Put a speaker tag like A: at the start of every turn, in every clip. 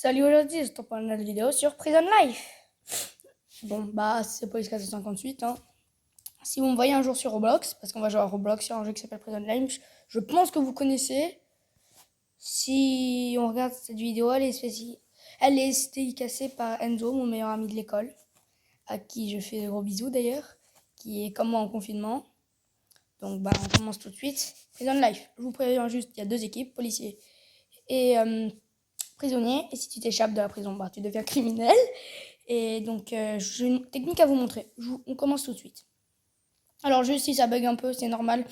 A: Salut, aujourd'hui, je te parle de notre vidéo sur Prison Life. Bon, bah, c'est Police 458, hein. Si vous me voyez un jour sur Roblox, parce qu'on va jouer à Roblox sur un jeu qui s'appelle Prison Life, je pense que vous connaissez. Si on regarde cette vidéo, elle est dédicacée par Enzo, mon meilleur ami de l'école, à qui je fais de gros bisous d'ailleurs, qui est comme moi en confinement. Donc, bah, on commence tout de suite. Prison Life, je vous préviens juste, il y a deux équipes, policiers et prisonniers. Et si tu t'échappes de la prison, bah, tu deviens criminel. Et donc, j'ai une technique à vous montrer. On commence tout de suite. Alors, juste si ça bug un peu, c'est normal.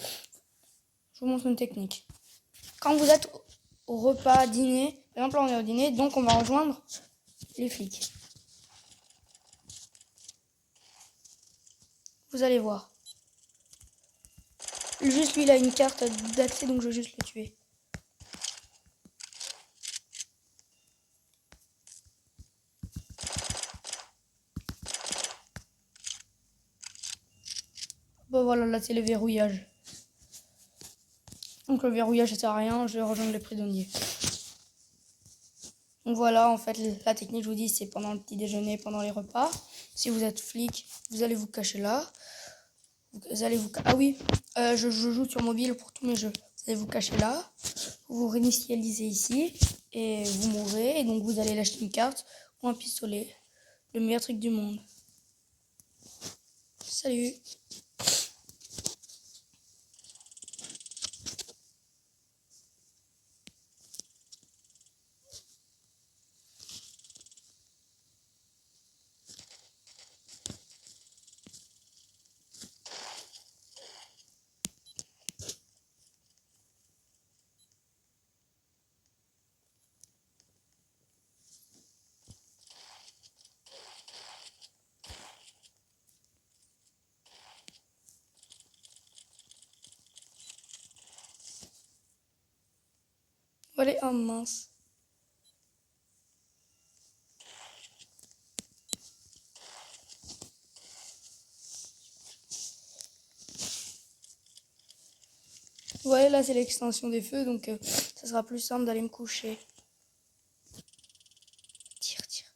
A: Je vous montre une technique. Quand vous êtes au repas, dîner, par exemple, là, on est au dîner, donc on va rejoindre les flics. Vous allez voir. Juste lui, il a une carte d'accès, donc je vais juste le tuer. Bon, voilà, là, c'est le verrouillage. Donc, le verrouillage, ça sert à rien, je vais rejoindre les prisonniers. Donc voilà, en fait, la technique, je vous dis, c'est pendant le petit déjeuner, pendant les repas. Si vous êtes flic, vous allez vous cacher là. Ah oui, je joue sur mobile pour tous mes jeux. Vous allez vous cacher là, vous réinitialisez ici, et vous mourrez, et donc vous allez lâcher une carte ou un pistolet. Le meilleur truc du monde. Salut! Allez, oh mince. Ouais, là c'est l'extension des feux, donc ça sera plus simple d'aller me coucher. Tire, tire.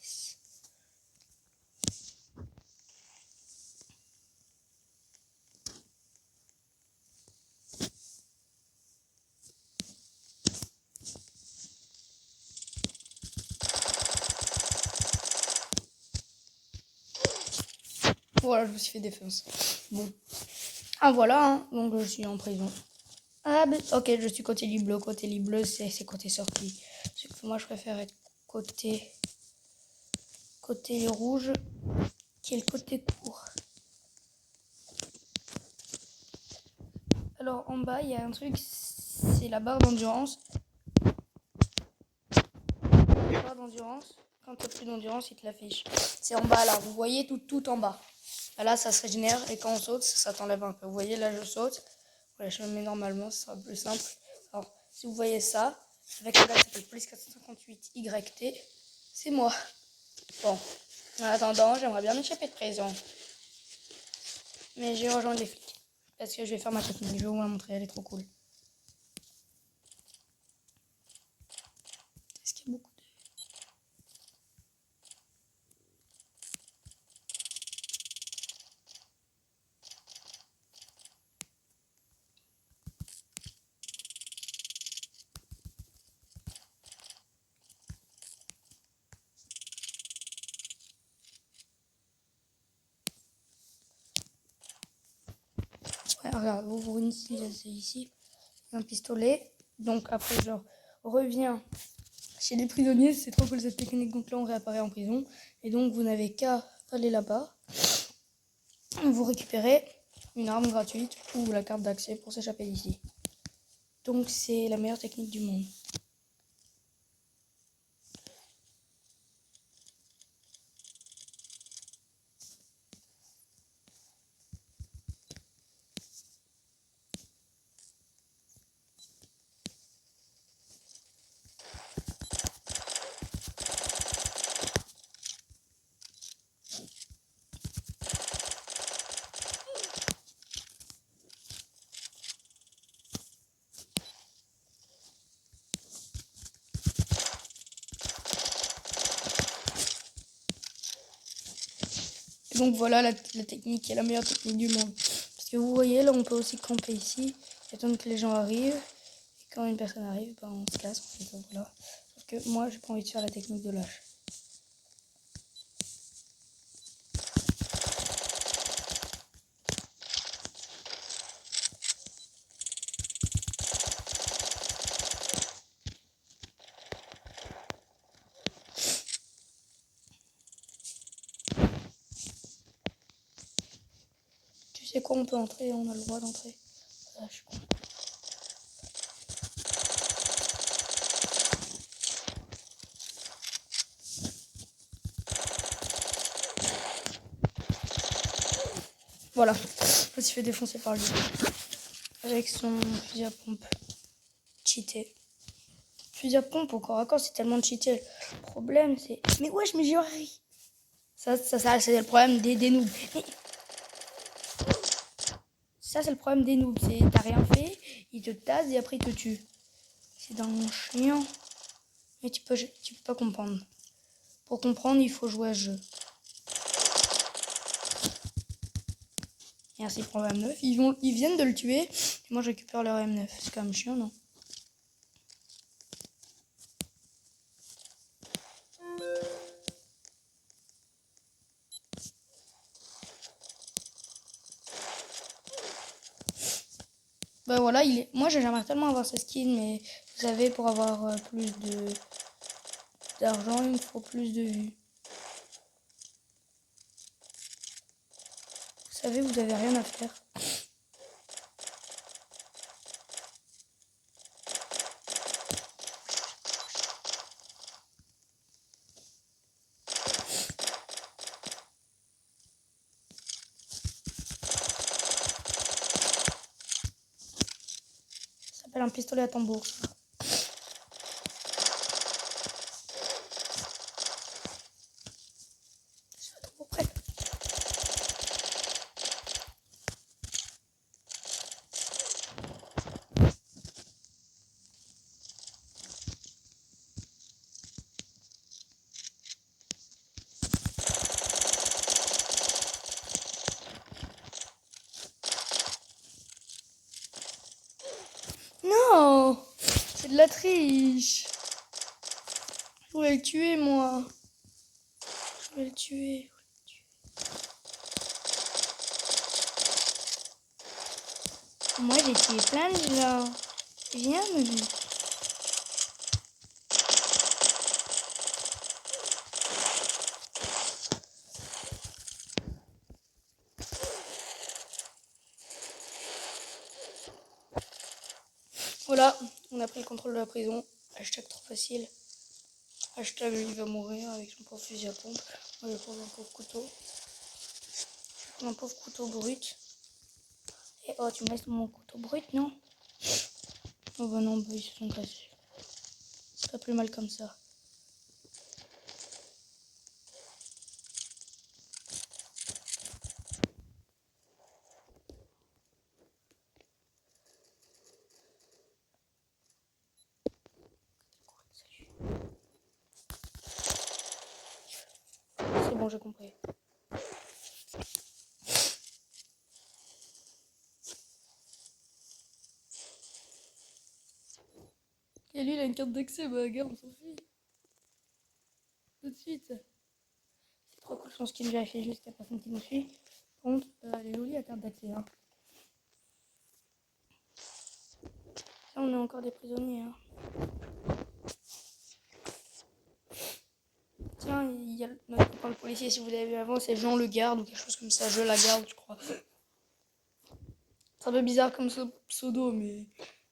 A: Yes. Voilà, je me suis fait défoncer. Bon. Ah voilà, hein. Donc je suis en prison. Ah, ok, je suis côté lit bleu. Côté lit bleu, c'est côté sortie. Moi, je préfère être côté rouge, qui est le côté court. Alors, en bas, il y a un truc, c'est la barre d'endurance. La barre d'endurance, quand tu n'as plus d'endurance, il te l'affiche. C'est en bas, là. Vous voyez tout en bas. Là, ça se régénère, et quand on saute, ça t'enlève un peu. Vous voyez, là, je saute. Voilà, je me mets normalement, ce sera plus simple. Alors, si vous voyez ça, avec le gars qui s'appelle Police 458 YT, c'est moi. Bon, en attendant, j'aimerais bien m'échapper de prison. Mais je vais rejoindre les flics. Parce que je vais faire ma technique. Je vais vous la montrer, elle est trop cool. Est-ce qu'il y a beaucoup de... Ouais, regarde, vous initialisez ici. Un pistolet. Donc après, je reviens chez les prisonniers. C'est trop cool cette technique. Donc là, on réapparaît en prison. Et donc, vous n'avez qu'à aller là-bas. Vous récupérez une arme gratuite ou la carte d'accès pour s'échapper d'ici. Donc c'est la meilleure technique du monde. Donc voilà la technique qui est la meilleure technique du monde. Parce que vous voyez, là on peut aussi camper ici, attendre que les gens arrivent. Et quand une personne arrive, ben, on se casse. En fait, voilà. Sauf que moi, j'ai pas envie de faire la technique de lâche. Tu sais quoi, on peut entrer, on a le droit d'entrer. Ah, je suis con. Voilà, on s'est fait défoncer par lui. Avec son fusil à pompe. Cheaté. Fusil à pompe au corps à corps, c'est tellement cheaté. Le problème, c'est... Mais wesh, mais j'y arrive. Ça c'est le problème des noobs. Mais... Ça, c'est le problème des noobs. C'est t'as rien fait, ils te tasent et après ils te tuent. C'est dans mon chien. Mais tu peux pas comprendre. Pour comprendre, il faut jouer à ce jeu. Merci pour le M9. Ils viennent de le tuer. Et moi, je récupère leur M9. C'est quand même chiant, non? Bah voilà, moi j'aimerais tellement avoir ce skin, mais vous savez, pour avoir plus d'argent, il me faut plus de vues. Vous savez, vous avez rien à faire. Ça s'appelle un pistolet à tambour. Non, c'est de la triche. Je voulais le tuer, moi. Je voulais le tuer. Moi, j'ai tué plein de gens. Viens me dire. Voilà, on a pris le contrôle de la prison. Hashtag trop facile. Hashtag il va mourir avec son pauvre fusil à pompe. Moi, je vais prendre un pauvre couteau. Je vais prendre un pauvre couteau brut. Et oh, tu me laisses mon couteau brut, non? Oh bah non, bah, ils se sont cassés. C'est pas plus mal comme ça. C'est bon, j'ai compris. Et lui, il a une carte d'accès, bah gars, on s'en fout. Tout de suite. C'est trop cool son skin, j'ai fait juste la personne qui me suit. Par contre, elle est jolie la carte d'accès. Hein. Là, on est encore des prisonniers. Hein. Tiens, il y a notre copain le policier, si vous l'avez vu avant, c'est Jean le garde ou quelque chose comme ça. Je la garde, je crois. C'est un peu bizarre comme pseudo, mais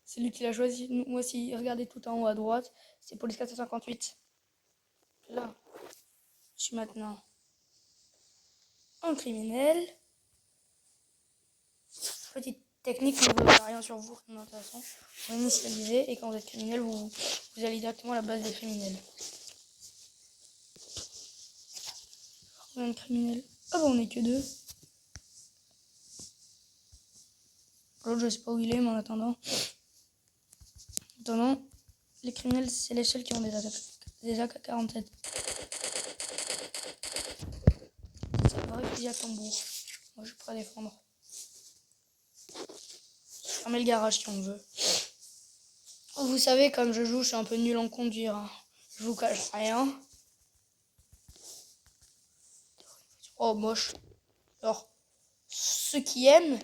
A: c'est lui qui l'a choisi. Moi, si regardez tout en haut à droite, c'est Police 458. Là, je suis maintenant un criminel. Petite technique, vous ne rien sur vous, c'est intéressant. Vous initialisez et quand vous êtes criminel, vous allez directement à la base des criminels. Combien de criminels? Ah bah on est que deux. L'autre je sais pas où il est, mais en attendant, les criminels c'est les seuls qui ont des AK-47. Ça paraît fusil à tambour. Moi, je suis prêt à défendre. Fermer le garage si on veut. Vous savez, comme je joue, je suis un peu nul en conduire. Hein. Je vous cache rien. Oh, moche. Alors, ceux qui aiment,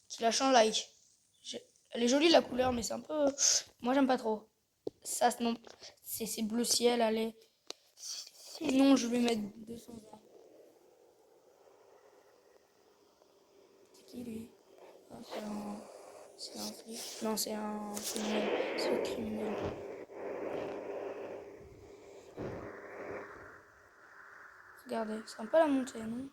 A: qui lâchent un like. Elle est jolie la couleur, mais c'est un peu... Moi, j'aime pas trop. Ça, non. C'est bleu ciel, allez. Sinon, je vais mettre 200 ans. C'est qui, lui? Ah, c'est un flic. Non, c'est un criminel. C'est un criminel. Regardez, c'est un peu la montée, non?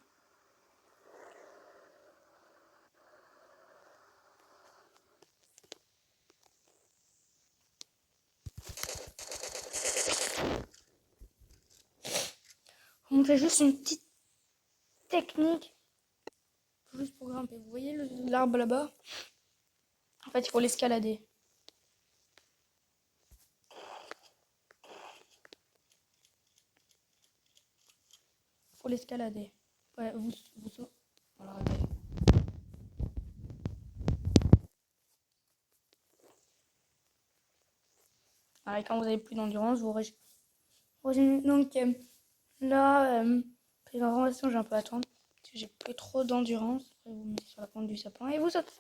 A: On fait juste une petite technique. Juste pour grimper. Vous voyez l'arbre là-bas? En fait, il faut l'escalader. Faut l'escalader. Ouais, vous voilà, regardez. Alors, quand vous avez plus d'endurance, vous donc là, prise en formation, j'ai un peu à attendre. Parce que j'ai plus trop d'endurance. Après, vous mettez sur la pointe du sapin et vous sautez.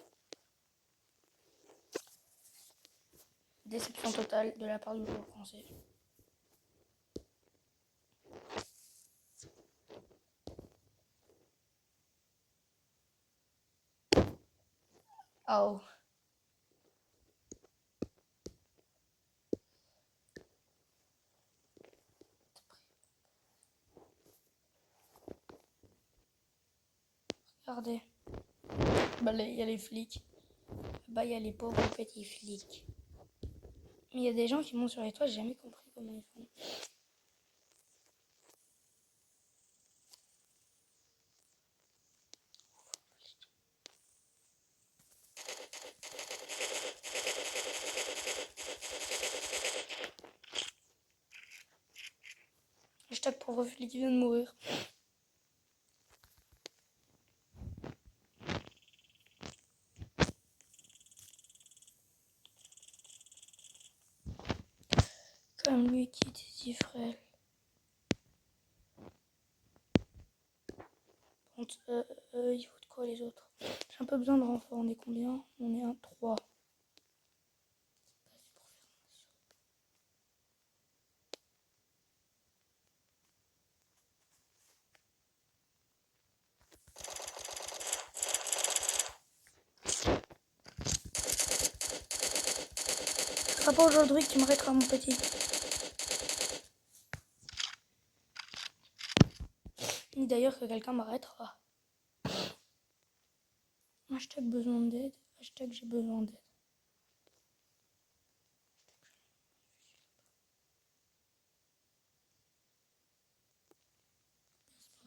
A: Déception totale de la part du joueur français. Oh. Regardez. Bah, il y a les flics. Bah, il y a les pauvres petits flics. Mais il y a des gens qui montent sur les toits, j'ai jamais compris comment ils font. Hashtag pauvre flic qui vient de mourir. Comme lui qui était si frêle. Bon, il faut de quoi les autres? J'ai un peu besoin de renfort. On est combien? On est un 3. Ce sera pas aujourd'hui que tu m'arrêteras, mon petit. Ni d'ailleurs que quelqu'un m'arrêtera. Hashtag besoin d'aide. Hashtag j'ai besoin d'aide.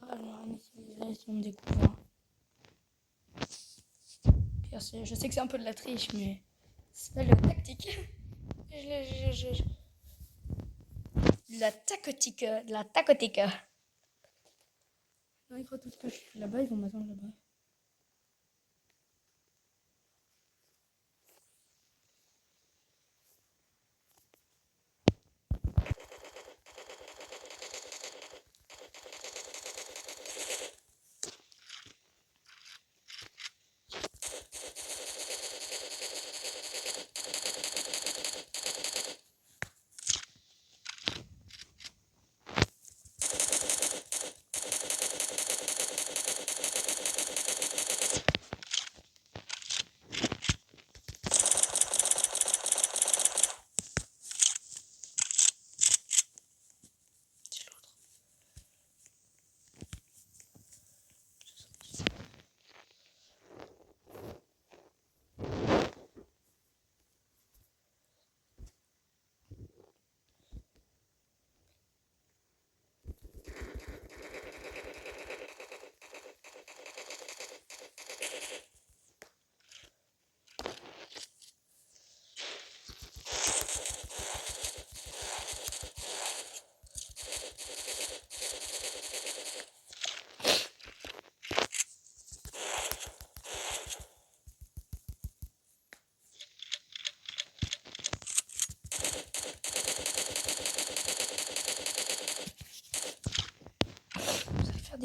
A: Ah, j'aurais rien utilisé si on me découvre. Je sais que c'est un peu de la triche, mais c'est pas la tactique. La tactique. La tactique. Non, ils croient tous que je suis là-bas, ils vont m'attendre là-bas.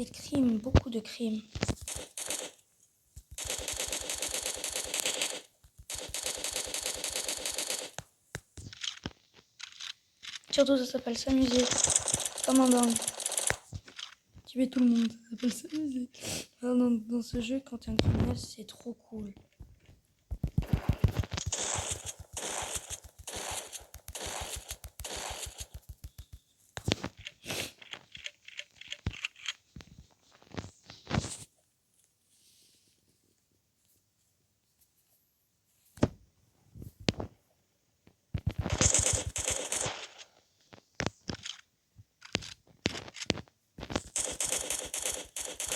A: des crimes, beaucoup de crimes. Surtout, ça s'appelle s'amuser. Comme un dingue. Tuer tout le monde, ça s'appelle s'amuser. Dans ce jeu, quand t'es un criminel, c'est trop cool.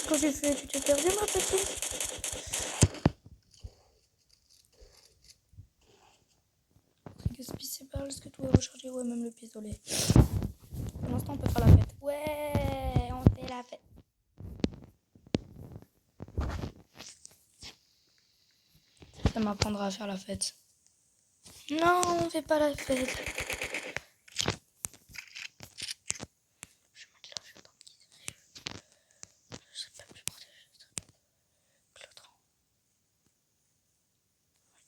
A: Quand j'ai fait, tu t'es perdu, ma petite? Gaspille, c'est pas ce que tu vas recharger, ouais, même le pistolet. Pour l'instant, on peut faire la fête. Ouais, on fait la fête. Ça m'apprendra à faire la fête. Non, on fait pas la fête. Je vais mettre là, je vais pas me guider. Je sais pas plus protéger.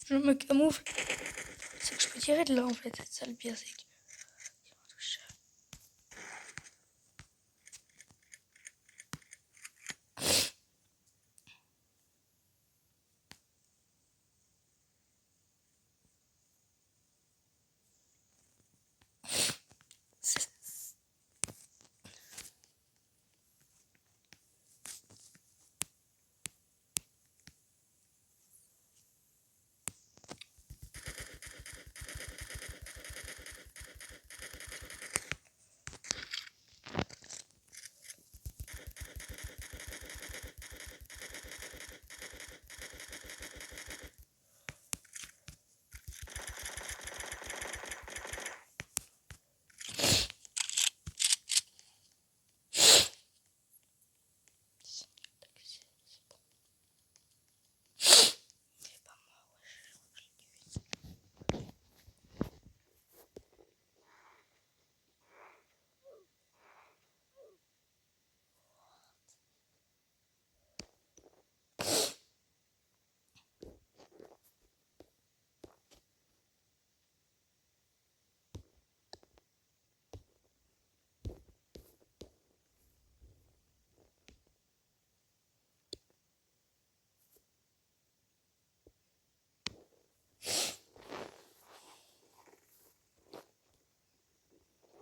A: Je me camoufle. C'est que je peux tirer de là en fait. C'est ça le pire, c'est que.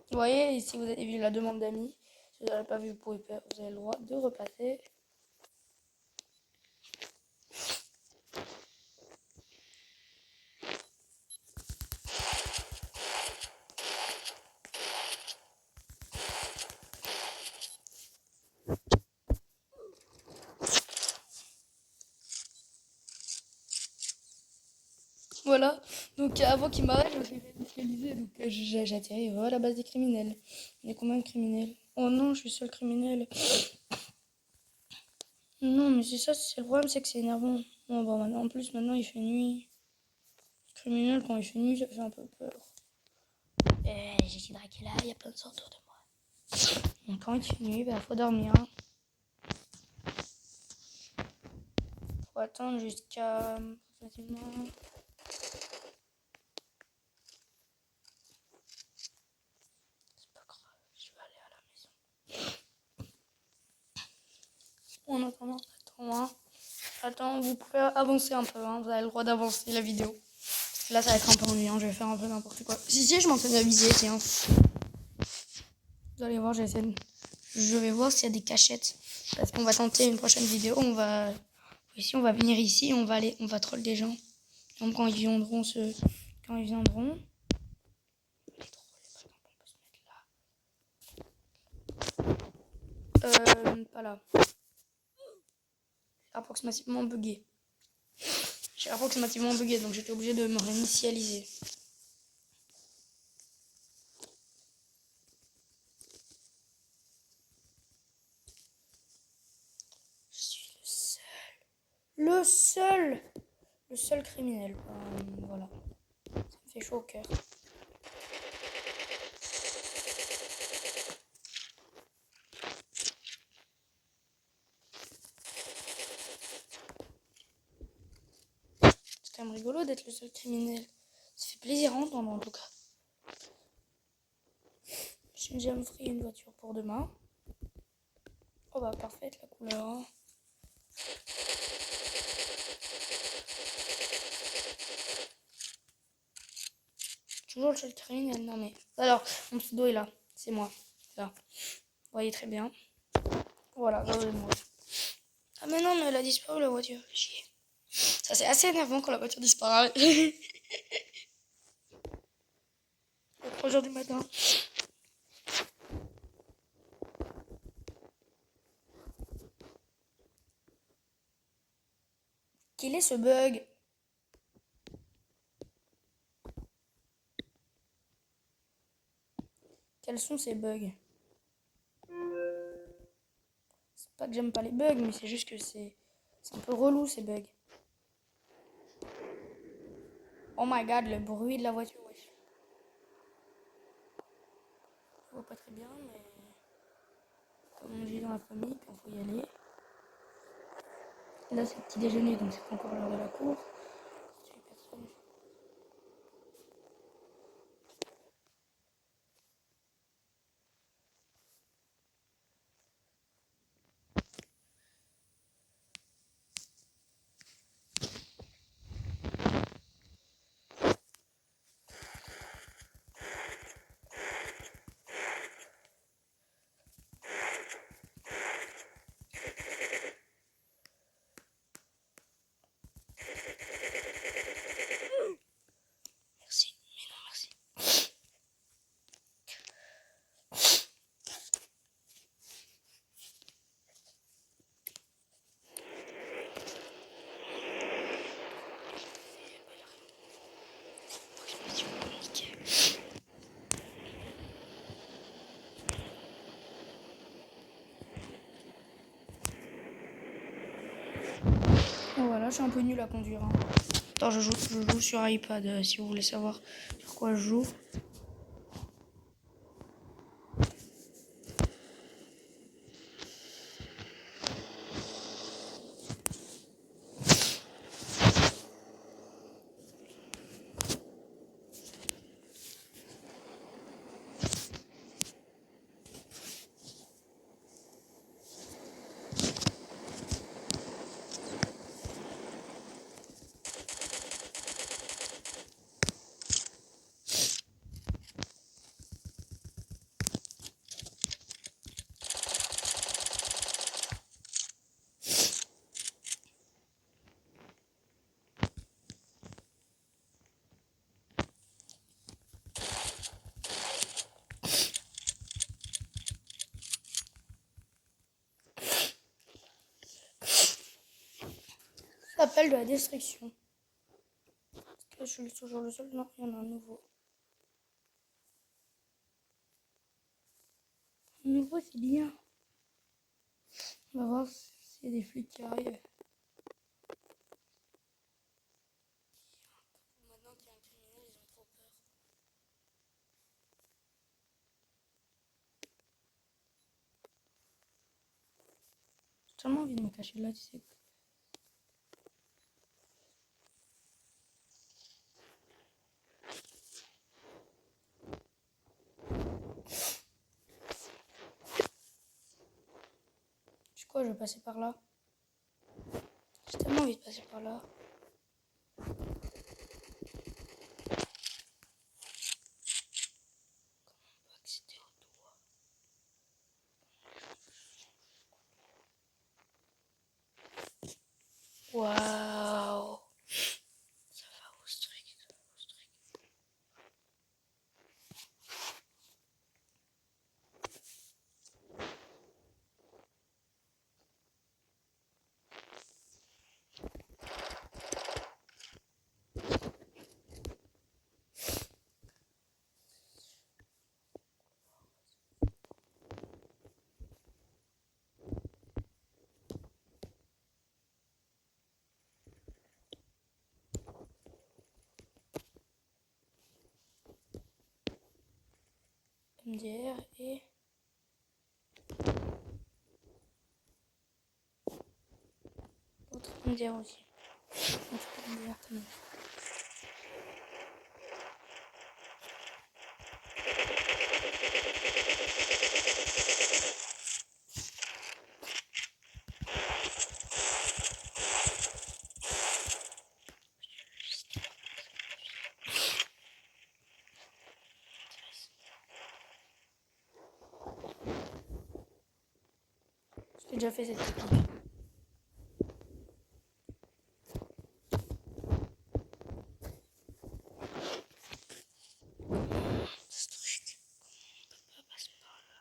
A: Vous voyez, ici vous avez vu la demande d'amis. Si vous n'avez pas vu, vous avez le droit de repasser. Voilà, donc avant qu'il m'arrête, je me suis fait déstabiliser, donc j'ai atterri à la base des criminels. Il y a combien de criminels? Oh non, je suis seul criminel. Non, mais c'est ça, c'est le problème, c'est que c'est énervant. Bon, bah, maintenant, en plus, maintenant il fait nuit. Criminel, quand il fait nuit, ça fait un peu peur. J'ai dit draguer là, il y a plein de sortes autour de moi. Donc quand il fait nuit, bah, faut dormir. Faut attendre jusqu'à facilement. C'est pas grave, je vais aller à la maison. En attendant, attends, vous pouvez avancer un peu, hein. Vous avez le droit d'avancer la vidéo. Parce que là, ça va être un peu ennuyant, je vais faire un peu n'importe quoi. Si, je m'enseigne à viser, tiens. Vous allez voir, je vais voir s'il y a des cachettes. Parce qu'on va tenter une prochaine vidéo. Ici, on va venir ici, on va troll des gens. Donc quand ils viendront, pas là. Approximativement bugué. J'ai approximativement bugué, donc j'étais obligé de me réinitialiser. Je suis le seul criminel. Voilà. Ça me fait chaud au cœur. rigolo d'être le seul criminel. Ça fait plaisir à entendre en tout cas. J'ai me ferai une voiture pour demain. Oh bah parfaite la couleur. Hein. Toujours le seul criminel. Non mais. Alors, mon pseudo est là. C'est moi. Là. Vous voyez très bien. Voilà, moi. Ah mais non, mais elle a disparu la voiture. Chier. Ça c'est assez énervant quand la voiture disparaît. 3h du matin. Quel est ce bug? Quels sont ces bugs? C'est pas que j'aime pas les bugs, mais c'est juste que c'est un peu relou ces bugs. Oh my god, le bruit de la voiture, wesh. Je vois pas très bien, mais comme on dit dans la famille, quand faut y aller. Là, c'est le petit déjeuner, donc c'est pas encore l'heure de la cour. Personne. Merci, mais non, merci. Oh, voilà, je suis un peu nul à conduire. Hein. Attends, je joue sur iPad si vous voulez savoir sur quoi je joue. Appel de la destruction. Est-ce que je suis toujours le seul? Non, il y en a un nouveau. Un nouveau, c'est bien. On va voir s'il y a des flics qui arrivent. Maintenant qu'il y a un criminel, ils ont trop peur. J'ai tellement envie de me cacher là, tu sais. Tu sais quoi, je vais passer par là. J'ai tellement envie de passer par là. Waouh! Ça va au strict, ça va au strict. MDR et... autre MDR aussi. Autre MDR quand même. J'ai déjà fait cette technique. Ce truc, on peut pas passer par là.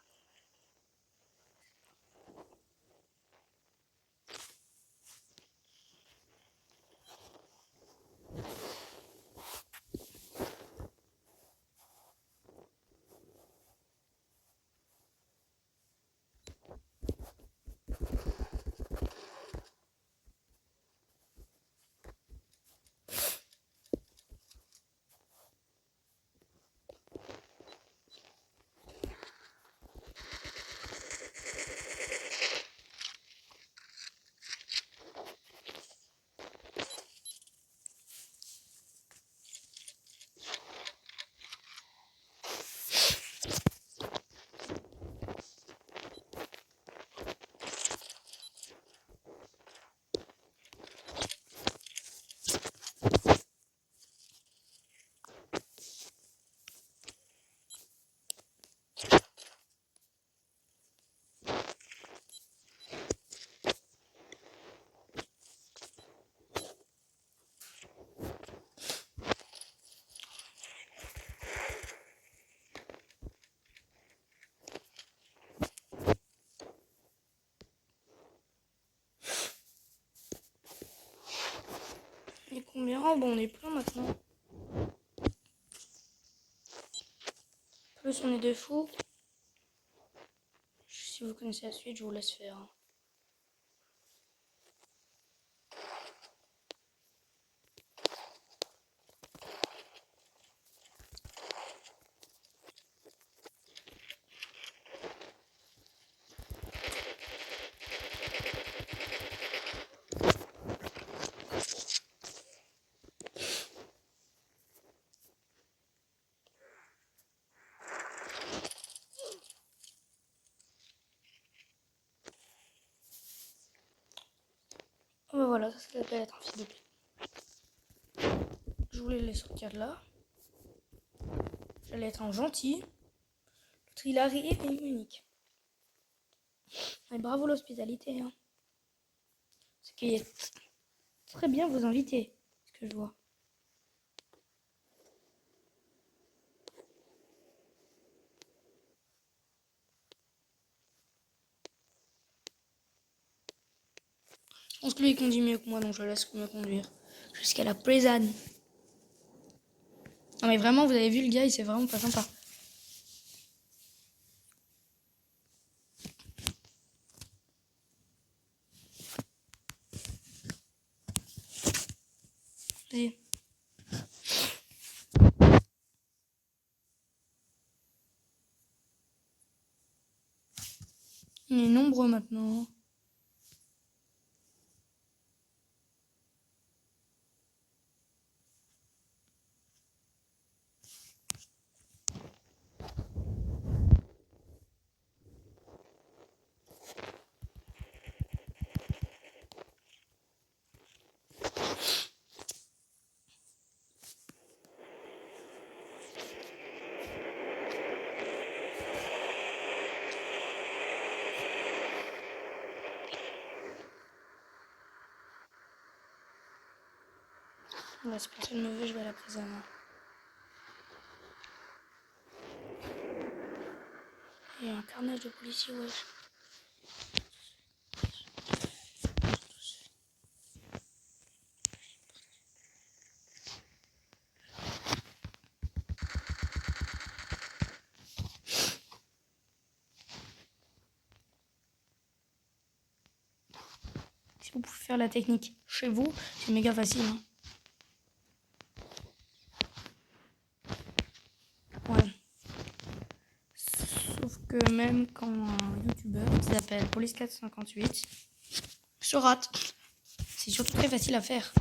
A: Et combien? Oh, bon, on est plein maintenant. Plus on est de fous. Si vous connaissez la suite, je vous laisse faire. Oh, bah voilà, ça s'appelle être un fils de pute. Je voulais les sortir de là. J'allais être un gentil. L'autre, il arrive et il me nique. Et bravo l'hospitalité. Hein. Ce qui est très bien vos invités, ce que je vois. Je pense que lui il conduit mieux que moi, donc je le laisse me conduire. Jusqu'à la prison. Non mais vraiment, vous avez vu le gars, il c'est vraiment pas sympa. Vas-y. Il est nombreux maintenant. Là, si personne me veut, je vais à la prison. Il y a un carnage de policiers, wesh. Si vous pouvez faire la technique chez vous, c'est méga facile. Hein. Ouais. Sauf que même quand un youtubeur qui s'appelle Police458 se rate, c'est surtout très facile à faire.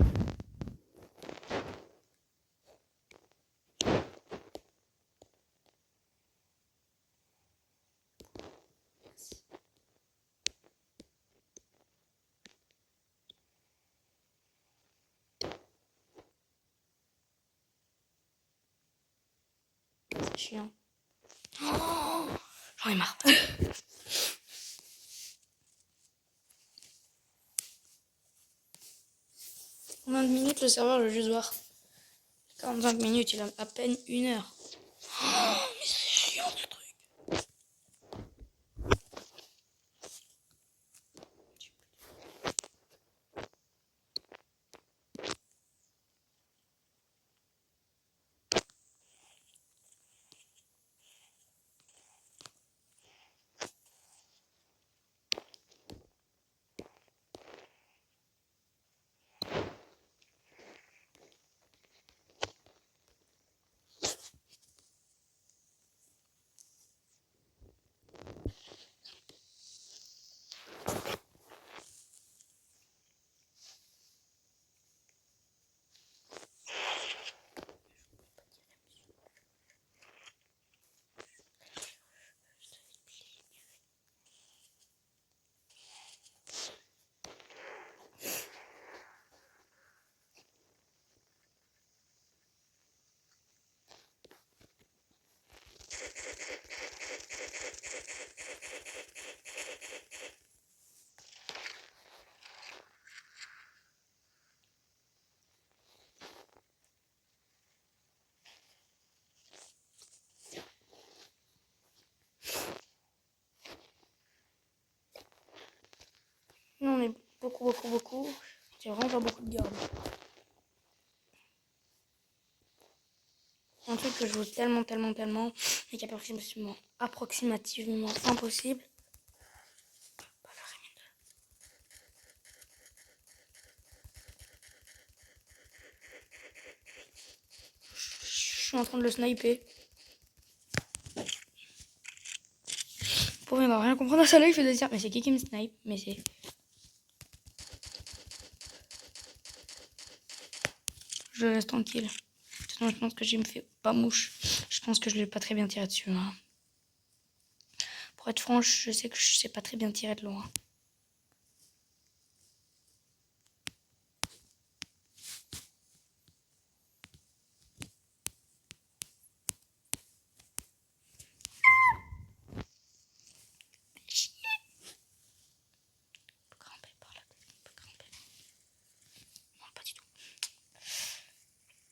A: C'est chiant. Oh, j'en ai marre. Combien de minutes le serveur, je vais juste voir. 45 minutes, il a à peine 1 heure. Oh, mais c'est chiant ce truc. Non, on est beaucoup. J'ai vraiment pas beaucoup de garde. Un truc que je veux tellement, mais qui est approximativement impossible. Je suis en train de le sniper. Pour il va rien comprendre à ça là, il fait de dire mais c'est qui me snipe? Mais c'est. Je laisse tranquille. Sinon, je pense que je me fais pas mouche. Je pense que je l'ai pas très bien tiré dessus. Hein. Pour être franche, je sais que je sais pas très bien tirer de loin.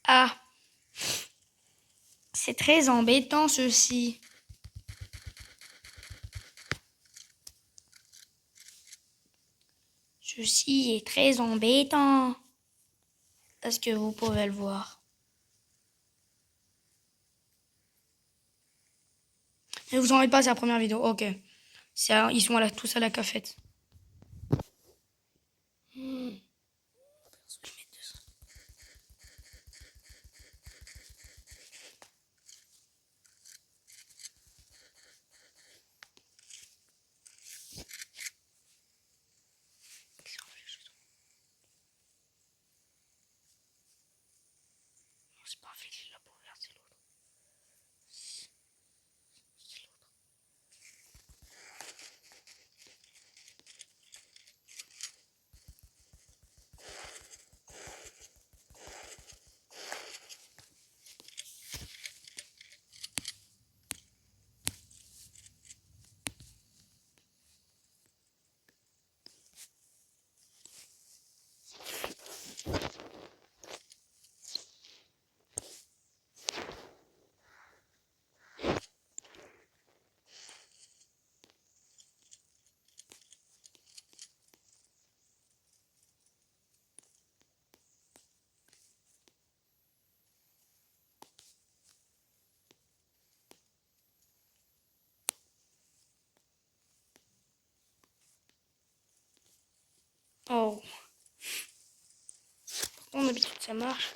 A: Ah, c'est très embêtant ceci. Ceci est très embêtant. Est-ce que vous pouvez le voir? Ne vous en faites pas, c'est la première vidéo. Ok. Ils sont tous à la cafette. C'est pas un fil, la peau verte, c'est l'autre. Oh. Pourtant, d'habitude, ça marche.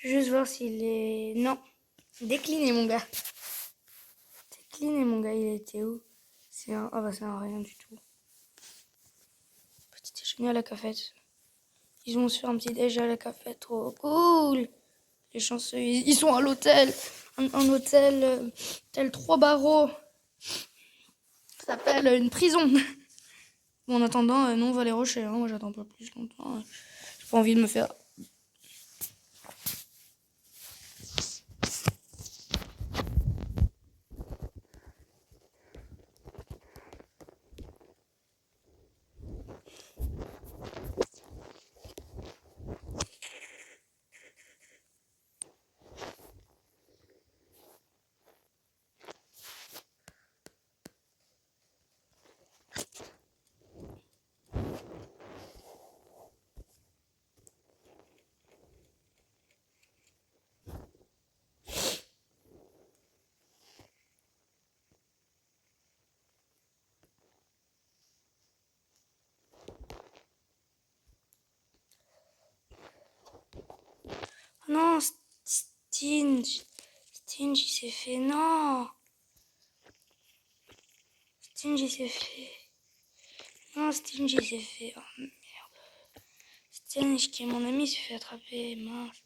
A: Je vais juste voir s'il est... Non. Décliné, mon gars. Décliné, mon gars. Il était où? C'est un... Ah bah c'est un rien du tout. Petit déjeuner à la cafette. Ils vont se faire un petit déjeuner à la cafette. Trop cool. Les chanceux, ils sont à l'hôtel. Un hôtel... tel 3 barreaux. Ça s'appelle une prison. Bon, en attendant, nous on va les rochers. Hein. Moi j'attends pas plus longtemps. J'ai pas envie de me faire... Non, Stinge, il s'est fait, non. Stinge, il s'est fait. Non, Stinge, il s'est fait. Oh merde. Stinge, qui est mon ami, s'est fait attraper, mince.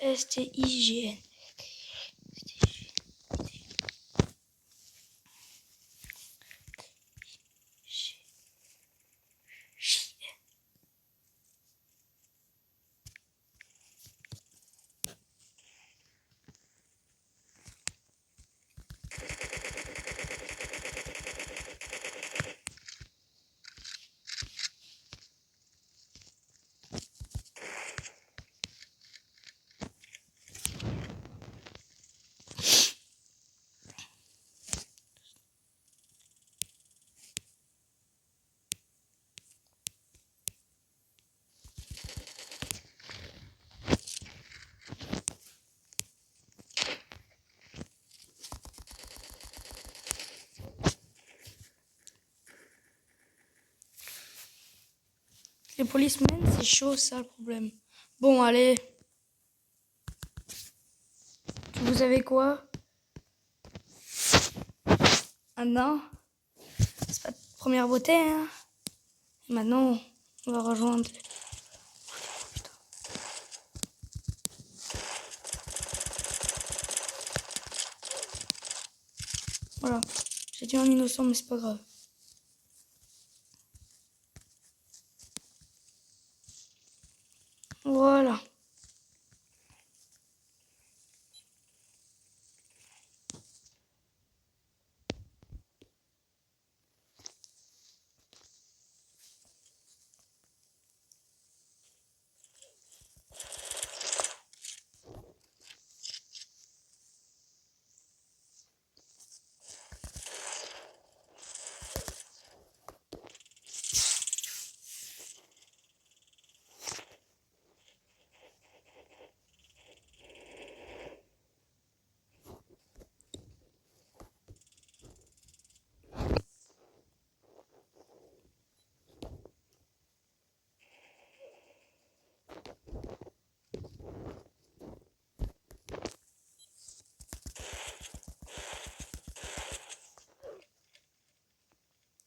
A: STIGN. Les policemen, c'est chaud, ça le problème. Bon, allez. Vous savez quoi? Maintenant, c'est pas de première beauté, hein. Et maintenant, on va rejoindre... Voilà. J'ai dit un innocent, mais c'est pas grave. Voilà.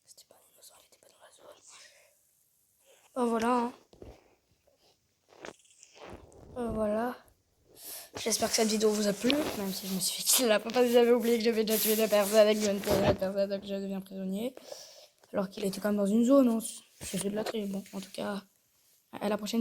A: C'était pas un innocent, il était pas dans la zone. Oh, voilà. Hein. Voilà. J'espère que cette vidéo vous a plu, même si je me suis fait kill là parce que j'avais oublié que j'avais déjà tué deux personnes avec une personne, donc je deviens prisonnier. Alors qu'il était quand même dans une zone, hein. C'est de la triche. Bon, en tout cas, à la prochaine vidéo.